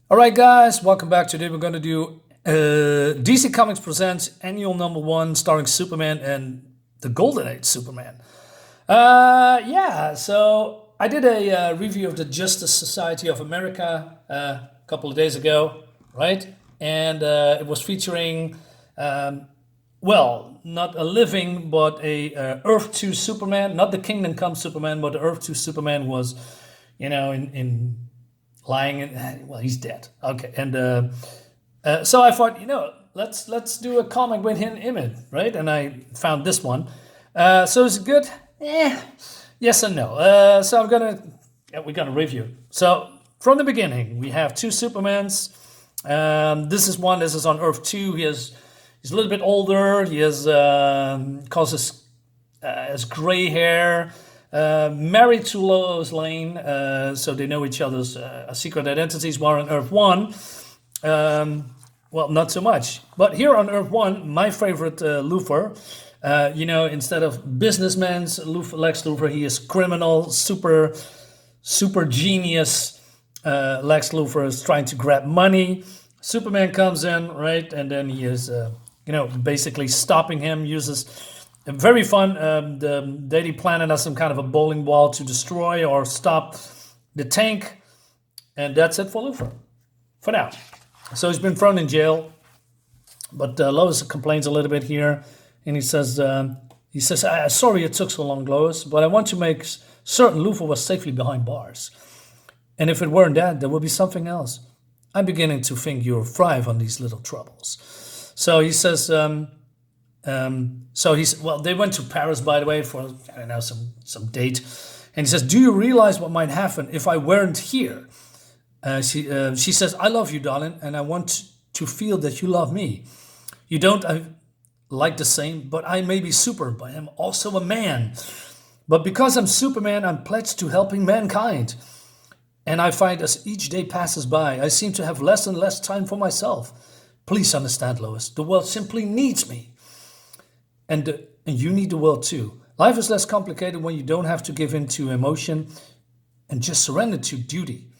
Alright guys, welcome back. Today we're going to do DC Comics Presents Annual #1 starring Superman and the Golden Age Superman. So I did a review of the Justice Society of America a couple of days ago, right? And it was featuring, not a living, but a Earth 2 Superman. Not the Kingdom Come Superman, but the Earth 2 Superman was, in lying in, well, he's dead. Okay, and so I thought, let's do a comic with him in it, right? And I found this one. So is it good? Yes and no. So we're gonna review. So from the beginning, we have two Supermans. This is on Earth 2. He's a little bit older. He has gray hair. Married to Lois Lane, so they know each other's secret identities. While on Earth 1, not so much. But here on Earth 1, my favorite Luthor, instead of businessman's Lex Luthor, he is criminal, super genius. Lex Luthor is trying to grab money. Superman comes in, right, and then he is, basically stopping him, uses very fun. The Daily Planet has some kind of a bowling ball to destroy or stop the tank. And that's it for Luthor, for now. So he's been thrown in jail. But Lois complains a little bit here. And he says, sorry it took so long, Lois, but I want to make certain Luthor was safely behind bars. And if it weren't that, there would be something else. I'm beginning to think you'll thrive on these little troubles. So he says... they went to Paris, by the way, for, some date. And he says, do you realize what might happen if I weren't here? She says, I love you, darling, and I want to feel that you love me. You don't like the same, but I may be super, but I'm also a man. But because I'm Superman, I'm pledged to helping mankind. And I find as each day passes by, I seem to have less and less time for myself. Please understand, Lois, the world simply needs me. And you need the world too. Life is less complicated when you don't have to give in to emotion and just surrender to duty.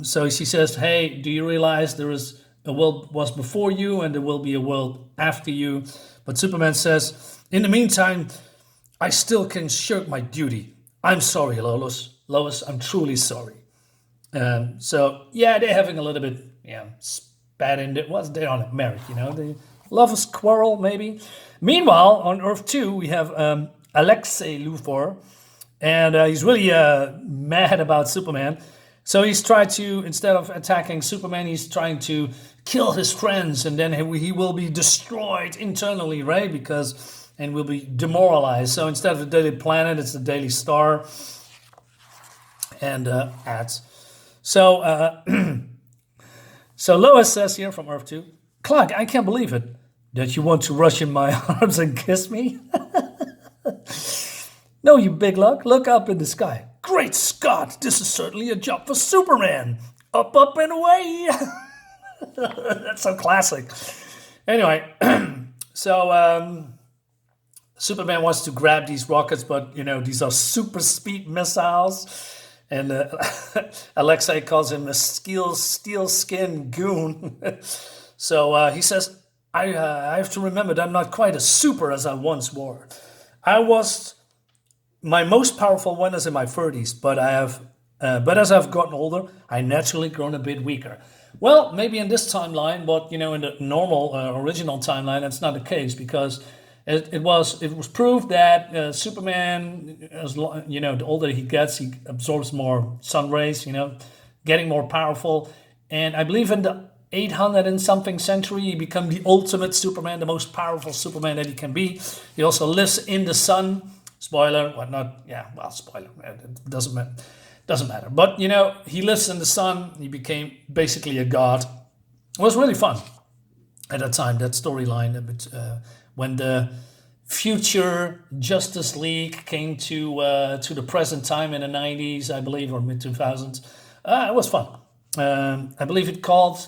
So she says, hey, do you realize there is a world was before you and there will be a world after you? But Superman says, in the meantime, I still can shirk my duty. I'm sorry, Lois. Lois, I'm truly sorry. They're having a little bit, spat in it. Well, they aren't married, they love a quarrel, maybe. Meanwhile, on Earth 2, we have Alexei Luthor, and he's really mad about Superman. So he's trying to, instead of attacking Superman, he's trying to kill his friends, and then he will be destroyed internally, right? And will be demoralized. So instead of the Daily Planet, it's the Daily Star, and ads. So, so Lois says here from Earth 2, Clark, I can't believe it. That you want to rush in my arms and kiss me? No, you big luck. Look up in the sky. Great Scott, this is certainly a job for Superman. Up, up, and away. That's so classic. Anyway, Superman wants to grab these rockets, but, these are super speed missiles. And Alexei calls him a steel skin goon. So he says, I have to remember that I'm not quite as super as I once were. My most powerful one is in my 30s, but as I've gotten older, I naturally grown a bit weaker. Well, maybe in this timeline, but in the normal original timeline, that's not the case because it was proved that Superman, the older he gets, he absorbs more sun rays, getting more powerful, and I believe in the 800 and something century, he become the ultimate Superman, the most powerful Superman that he can be. He also lives in the sun. Spoiler, whatnot. Yeah, well, spoiler. It doesn't matter. But, he lives in the sun. He became basically a god. It was really fun at that time, that storyline. When the future Justice League came to the present time in the 90s, I believe, or mid-2000s. It was fun. I believe it called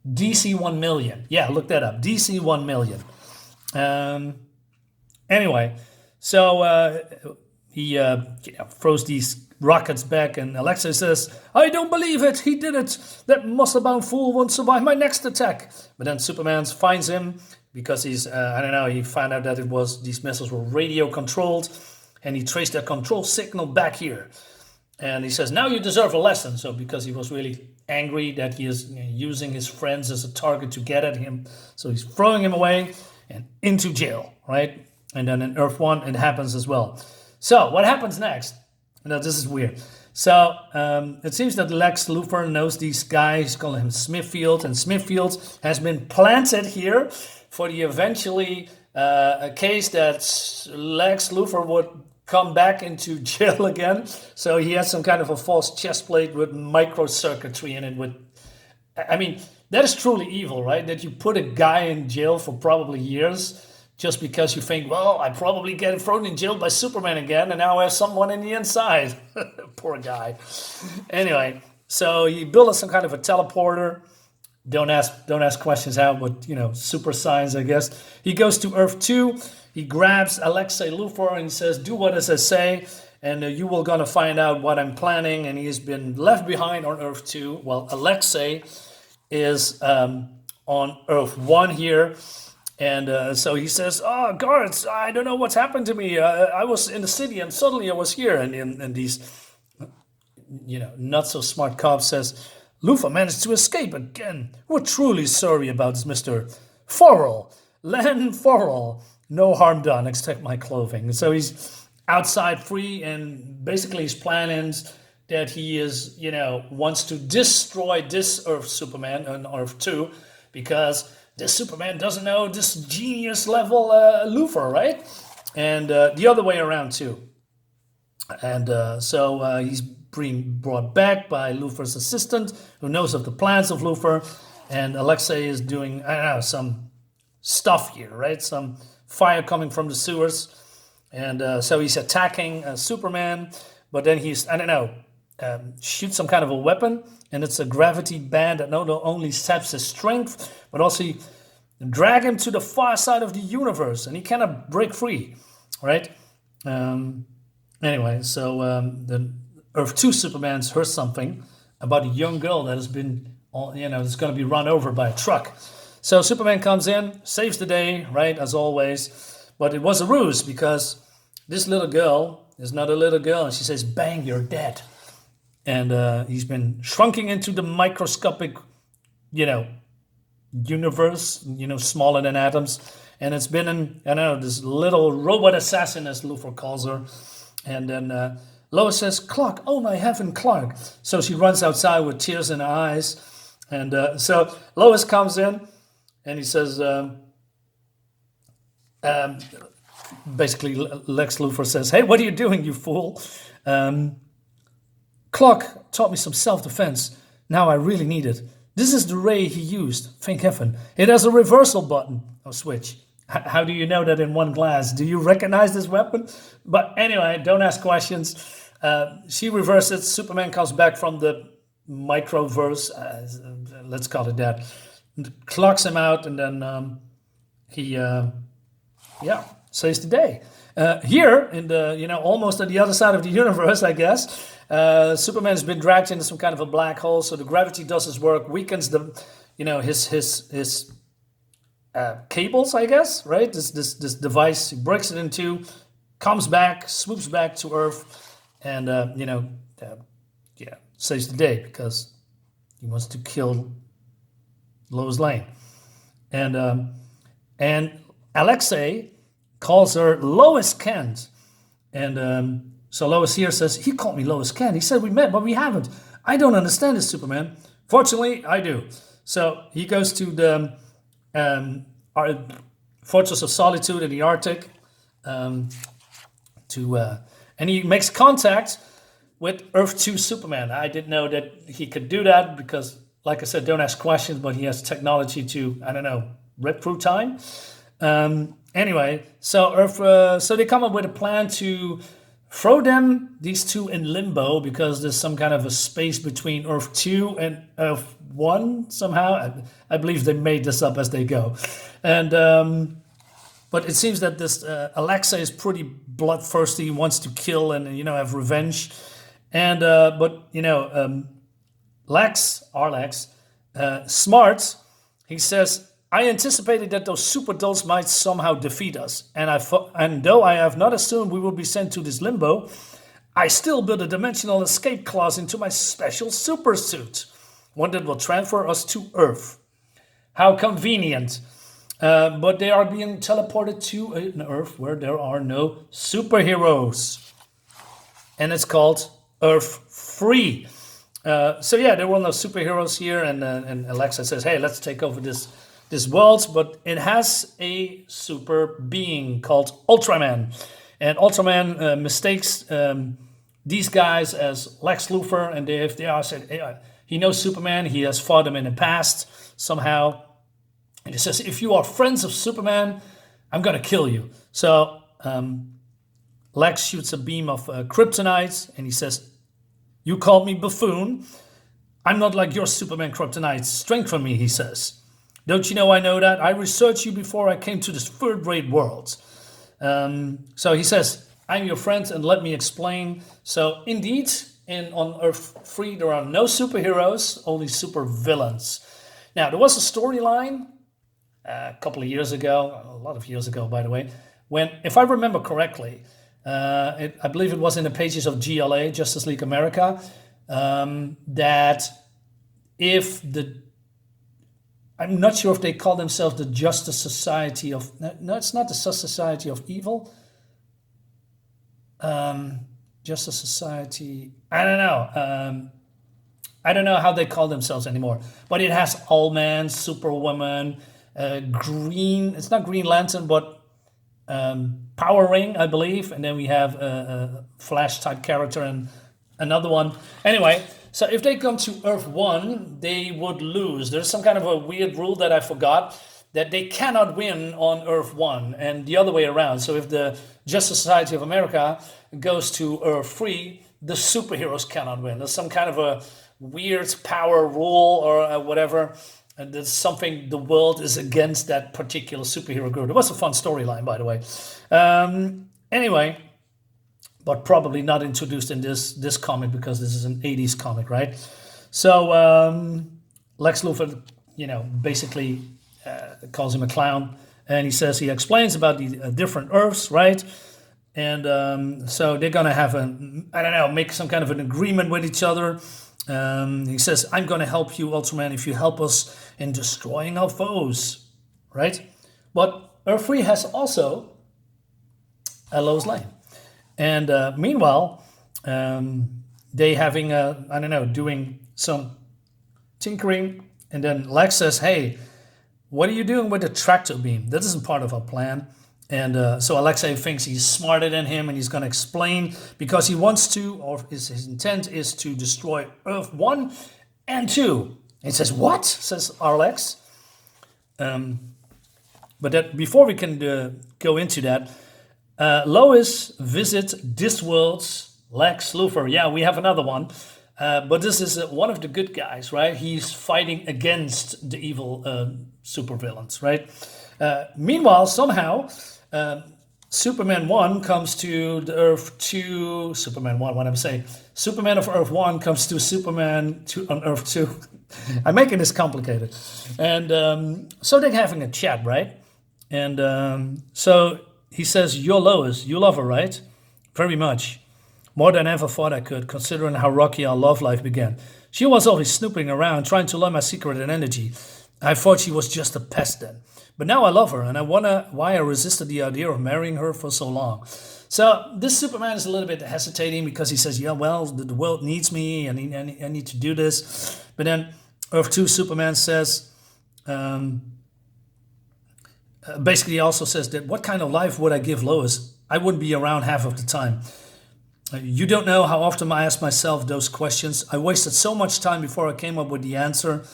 DC 1 million. Yeah, look that up. DC 1 million. Anyway, so throws these rockets back, and Alexei says, "I don't believe it. He did it. That muscle-bound fool won't survive my next attack." But then Superman finds him because he's I don't know. He found out that these missiles were radio controlled, and he traced their control signal back here. And he says, "Now you deserve a lesson." So because he was really angry that he is using his friends as a target to get at him, so he's throwing him away and into jail, right? And then in Earth 1, it happens as well. So what happens next? Now, this is weird. So it seems that Lex Luthor knows these guys, calling him Smithfield, and Smithfield has been planted here for the eventually a case that Lex Luthor would come back into jail again. So he has some kind of a false chest plate with microcircuitry in it. I mean, that is truly evil, right? That you put a guy in jail for probably years just because you think, well, I probably get thrown in jail by Superman again, and now I have someone in the inside. Poor guy. Anyway, so he built us some kind of a teleporter. Don't ask questions how, but super science, I guess. He goes to Earth 2. He grabs Alexei Luthor and he says, "Do what I say, and you will gonna find out what I'm planning." And he has been left behind on Earth 2. Well, Alexei is on Earth 1 here. And so he says, "Oh, guards, I don't know what's happened to me. I was in the city and suddenly I was here." And these, not so smart cop says, "Luthor managed to escape again. We're truly sorry about this, Mr. Forrell. Len Forrell. No harm done, except my clothing." So he's outside free, and basically his plan is that he is, wants to destroy this Earth Superman on Earth 2 because this Superman doesn't know this genius level Luthor, right? And the other way around too. And so he's being brought back by Luthor's assistant, who knows of the plans of Luthor. And Alexei is doing, I don't know, some stuff here, right? Some fire coming from the sewers. And so he's attacking Superman. But then he's, I don't know, shoots some kind of a weapon. And it's a gravity band that not only saps his strength, but also drag him to the far side of the universe. And he cannot break free, right? Anyway, so the Earth 2 Superman's heard something about a young girl that has been, is going to be run over by a truck. So Superman comes in, saves the day, right, as always. But it was a ruse because this little girl is not a little girl. And she says, "Bang, you're dead." And he's been shrunking into the microscopic, universe, smaller than atoms. And it's been this little robot assassin, as Luthor calls her. And then Lois says, "Clark, oh my heaven, Clark." So she runs outside with tears in her eyes. And so Lois comes in and he says, basically Lex Luthor says, "Hey, what are you doing, you fool? Clark taught me some self-defense. Now I really need it. This is the ray he used. Thank heaven. It has a reversal button or switch." How do you know that in one glance? Do you recognize this weapon? But anyway, don't ask questions. She reverses it. Superman comes back from the microverse, let's call it that, clocks him out, and then he saves the day. Here, in the, almost at the other side of the universe, I guess, Superman has been dragged into some kind of a black hole, so the gravity does its work, weakens the, his cables, I guess, right? This device, he breaks it in two, comes back, swoops back to Earth, and saves the day because he wants to kill Lois Lane. And Alexei calls her Lois Kent, and so Lois here says, "He called me Lois Kent. He said we met, but we haven't. I don't understand this, Superman." Fortunately, I do. So he goes to the Fortress of Solitude in the Arctic and he makes contact with Earth 2 Superman. I didn't know that he could do that because, like I said, don't ask questions, but he has technology to, rip through time. Anyway, so they come up with a plan to throw these two in limbo because there's some kind of a space between Earth 2 and Earth 1 somehow. I believe they made this up as they go. And But it seems that this Alexa is pretty bloodthirsty. He wants to kill and have revenge. And but our Lex, smart. He says, I anticipated that those super dolls might somehow defeat us, and though I have not assumed we will be sent to this limbo, I still built a dimensional escape clause into my special super suit, one that will transfer us to Earth. How convenient. But they are being teleported to an Earth where there are no superheroes. And it's called Earth 3. So yeah, there were no superheroes here, and Alexa says, hey, let's take over this world, but it has a super being called Ultraman. And Ultraman mistakes these guys as Lex Luthor, and they are said, hey, he knows Superman, he has fought him in the past somehow. And he says, if you are friends of Superman, I'm going to kill you. So Lex shoots a beam of kryptonite, and he says, you called me buffoon. I'm not like your Superman kryptonite. Strengthen me, he says. Don't you know I know that? I researched you before I came to this third-rate world. So he says, I'm your friend, and let me explain. So indeed, on Earth 3, there are no superheroes, only super villains. Now, there was a storyline a couple of years ago, a lot of years ago, by the way, when, if I remember correctly, I believe it was in the pages of GLA, Justice League America, that if I'm not sure if they call themselves the Justice Society of, no, it's not the Society of Evil. Justice Society, I don't know. I don't know how they call themselves anymore, but it has All-Man, Superwoman, it's not Green Lantern, but Power Ring, I believe, and then we have a Flash type character and another one. Anyway, so if they come to Earth 1, they would lose. There's some kind of a weird rule that I forgot, that they cannot win on Earth 1 and the other way around. So if the Justice Society of America goes to Earth 3, the superheroes cannot win. There's some kind of a weird power rule or whatever. And there's something, the world is against that particular superhero group. It was a fun storyline, by the way. Anyway, but probably not introduced in this comic because this is an 80s comic, right? So Lex Luthor, basically calls him a clown. And he says, he explains about the different Earths, right? And so they're going to have make some kind of an agreement with each other. He says, I'm going to help you, Ultraman, if you help us in destroying our foes, right? But Earth 3 has also a Lois Lane. And meanwhile, they having doing some tinkering. And then Lex says, hey, what are you doing with the tractor beam? That isn't part of our plan. And so Alexei thinks he's smarter than him, and he's going to explain because he wants to, or his intent is to destroy Earth 1 and 2. And he says, what? Says Lex. But that before we can go into that, Lois visits this world's Lex Luthor. Yeah, we have another one. But this is one of the good guys, right? He's fighting against the evil supervillains, right? Meanwhile, somehow, Superman 1 comes to the Earth 2. Superman 1, what I'm saying. Superman of Earth 1 comes to Superman on Earth 2. I'm making this complicated. And so they're having a chat, right? And so he says, you're Lois. You love her, right? Very much. More than I ever thought I could, considering how rocky our love life began. She was always snooping around, trying to learn my secret and energy. I thought she was just a pest then. But now I love her, and I wonder why I resisted the idea of marrying her for so long. So this Superman is a little bit hesitating because he says, yeah, well, the world needs me, and I need to do this. But then Earth 2 Superman says, basically he also says that what kind of life would I give Lois? I wouldn't be around half of the time. You don't know how often I ask myself those questions. I wasted so much time before I came up with the answer.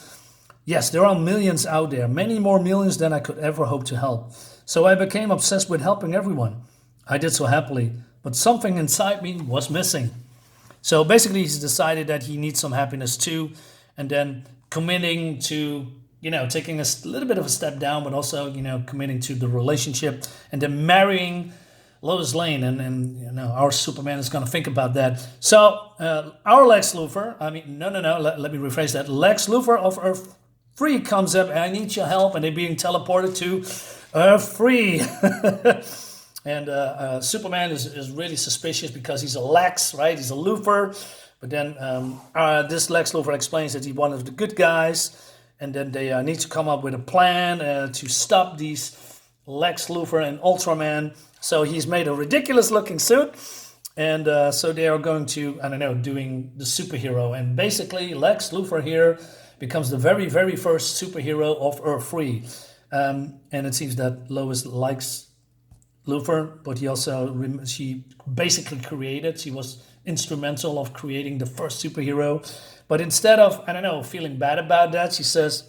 Yes, there are millions out there, many more millions than I could ever hope to help. So I became obsessed with helping everyone. I did so happily, but something inside me was missing. So basically he's decided that he needs some happiness too, and then committing to, taking a little bit of a step down, but also, committing to the relationship and then marrying Lois Lane. And our Superman is going to think about that. So our Lex Luthor, no, let me rephrase that. Lex Luthor of Earth 3 comes up, and I need your help, and they're being teleported to Earth 3. And Superman is really suspicious because he's a Lex, right? He's a Luthor. But then this Lex Luthor explains that he's one of the good guys. And then they need to come up with a plan to stop these Lex Luthor and Ultraman. So he's made a ridiculous looking suit. And so they are going to, doing the superhero. And basically Lex Luthor here becomes the very, very first superhero of Earth 3. And it seems that Lois likes Luthor, but she basically created, she was instrumental of creating the first superhero. But instead of, feeling bad about that, she says,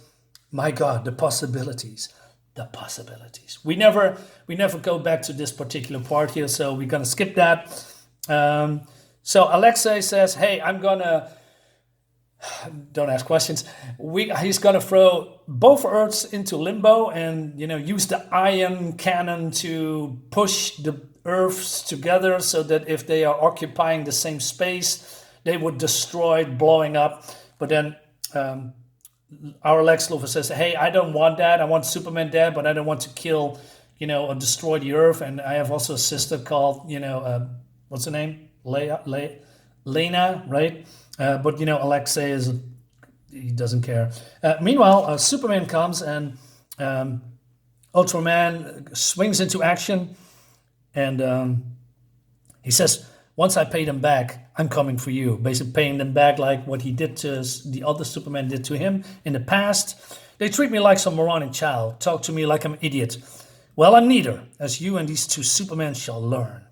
my God, the possibilities. We never go back to this particular part here, so we're going to skip that. So Alexei says, hey, I'm going to, don't ask questions. He's going to throw both Earths into limbo and, use the ion cannon to push the Earths together so that if they are occupying the same space, they would destroy, blowing up. But then our Lex Luthor says, hey, I don't want that. I want Superman dead, but I don't want to kill, or destroy the Earth. And I have also a sister called, what's her name? Lena, right? But, Alexei he doesn't care. Meanwhile, Superman comes and Ultraman swings into action. And he says, once I pay them back, I'm coming for you. Basically paying them back like what he did to the other Superman did to him in the past. They treat me like some moronic child. Talk to me like I'm an idiot. Well, I'm neither, as you and these two Supermen shall learn.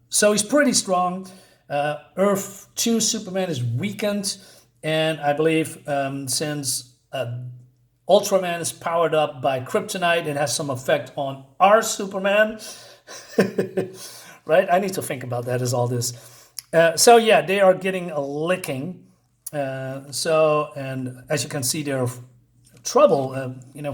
So he's pretty strong. Earth 2 Superman is weakened. And I believe since Ultraman is powered up by kryptonite, it has some effect on our Superman. Right? I need to think about that as all this. So yeah, they are getting a licking. And as you can see, they're trouble,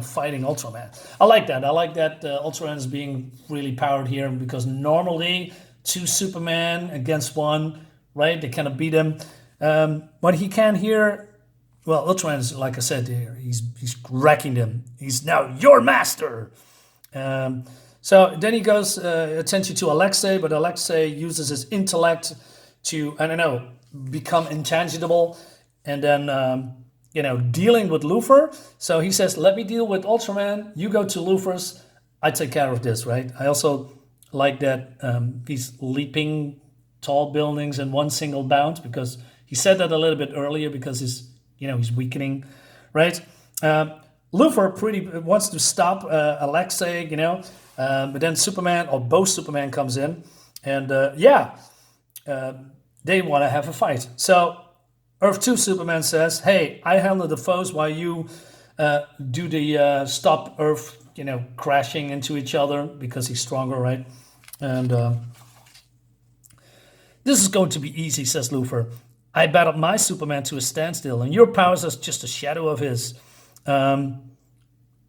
fighting Ultraman. I like that. Ultraman is being really powered here because normally 2 Superman against 1, right? They cannot beat him. But he can here. Well, Ultraman is, like I said, he's wrecking them. He's now your master. So then he goes attention to Alexei, but Alexei uses his intellect to, become intangible. And then, dealing with Luthor. So he says, let me deal with Ultraman. You go to Luthor's. I take care of this, right? I also like that he's leaping tall buildings in one single bound because he said that a little bit earlier because he's weakening, right? Luthor wants to stop Alexei, but then Superman or both Superman comes in, and they want to have a fight. So Earth 2 Superman says, "Hey, I handle the foes while you do the stop Earth, crashing into each other because he's stronger, right?" And this is going to be easy, says Luthor. I battled my Superman to a standstill, and your powers are just a shadow of his.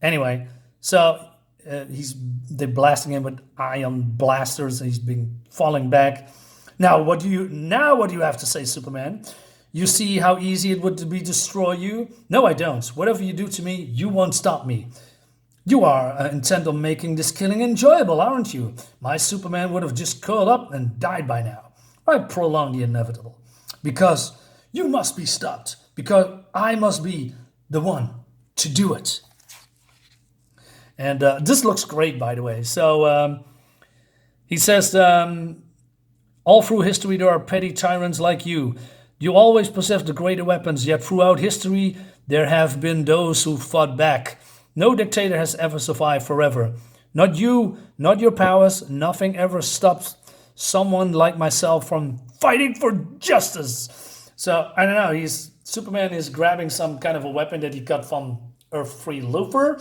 Anyway, so they're blasting him with ion blasters, and he's been falling back. Now, what do you have to say, Superman? You see how easy it would be to destroy you? No, I don't. Whatever you do to me, you won't stop me. You are intent on making this killing enjoyable, aren't you? My Superman would have just curled up and died by now. I prolong the inevitable. Because you must be stopped. Because I must be the one to do it. And this looks great, by the way. So he says, all through history there are petty tyrants like you. You always possess the greater weapons, yet throughout history there have been those who fought back. No dictator has ever survived forever. Not you, not your powers, nothing ever stops someone like myself from fighting for justice. So, I don't know, Superman is grabbing some kind of a weapon that he got from Earth 3 Luthor,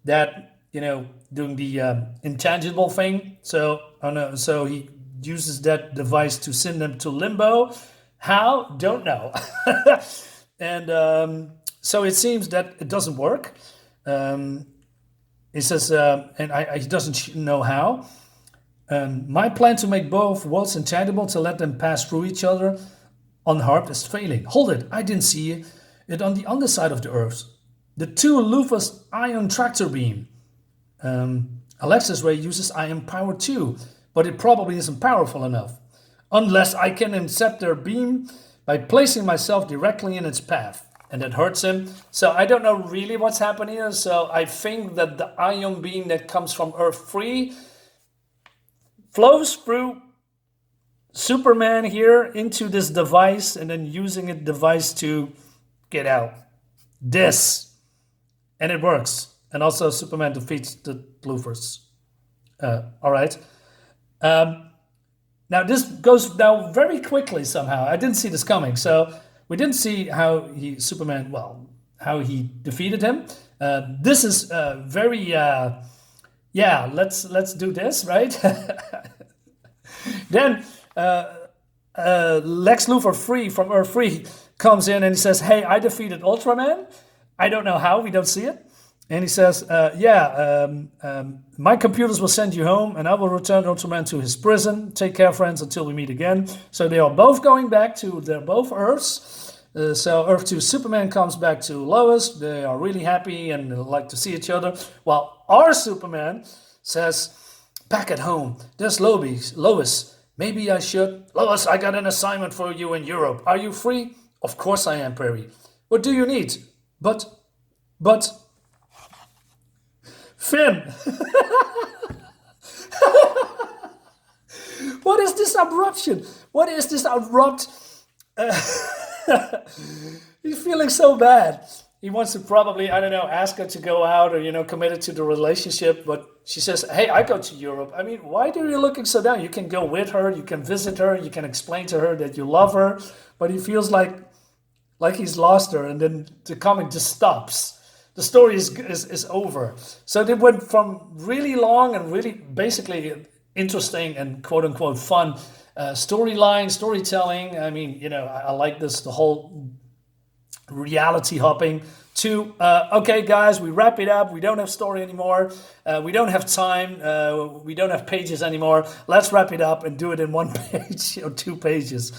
that, doing the intangible thing. So he uses that device to send them to limbo. How? Don't know. And So it seems that it doesn't work. He says, he doesn't know how. My plan to make both worlds enchantable to let them pass through each other unharmed is failing. Hold it, I didn't see it on the underside of the Earth. The 2 Luthor's ion tractor beam. Alexa's ray uses ion power too, but it probably isn't powerful enough. Unless I can intercept their beam by placing myself directly in its path. And that hurts him. So I don't know really what's happening here. So I think that the ion beam that comes from Earth 3 flows through Superman here into this device and then using a device to get out. This. And it works. And also Superman defeats the Luthors. All right. Now this goes now very quickly somehow. I didn't see this coming. So we didn't see how how he defeated him. This is very, let's do this, right? Then Lex Luthor from Earth 3 comes in and he says, hey, I defeated Ultraman. I don't know how, we don't see it. And he says, my computers will send you home and I will return Ultraman to his prison. Take care, friends, until we meet again. So they are both going back to their both Earths. So Earth 2 Superman comes back to Lois. They are really happy and like to see each other. While our Superman says, back at home, there's Lois. Maybe I should. Lois, I got an assignment for you in Europe. Are you free? Of course I am, Perry. What do you need? But... Finn! What is this abruption? What is this abrupt... He's feeling so bad. He wants to probably, I don't know, ask her to go out or, committed to the relationship. But she says, hey, I go to Europe. I mean, why are you looking so down? You can go with her. You can visit her. You can explain to her that you love her. But he feels like he's lost her. And then the comic just stops. The story is over. So they went from really long and really basically interesting and quote-unquote fun storytelling. I mean, I like this, the whole reality hopping to, okay, guys, we wrap it up. We don't have story anymore. We don't have time. We don't have pages anymore. Let's wrap it up and do it in 1 page or 2 pages.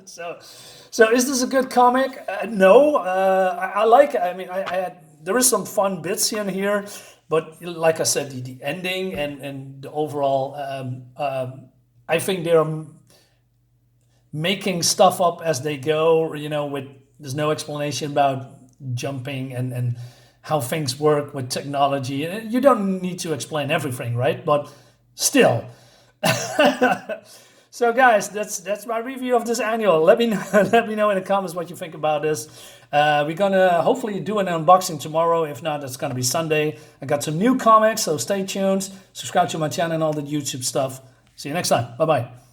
So is this a good comic? No, I like it. I mean, there is some fun bits here and here, but like I said, the ending and the overall, I think they're making stuff up as they go. There's no explanation about jumping and how things work with technology. You don't need to explain everything, right? But still. So guys, that's my review of this annual. Let me know in the comments what you think about this. We're gonna hopefully do an unboxing tomorrow. If not, it's gonna be Sunday. I got some new comics, so stay tuned. Subscribe to my channel and all the YouTube stuff. See you next time. Bye bye.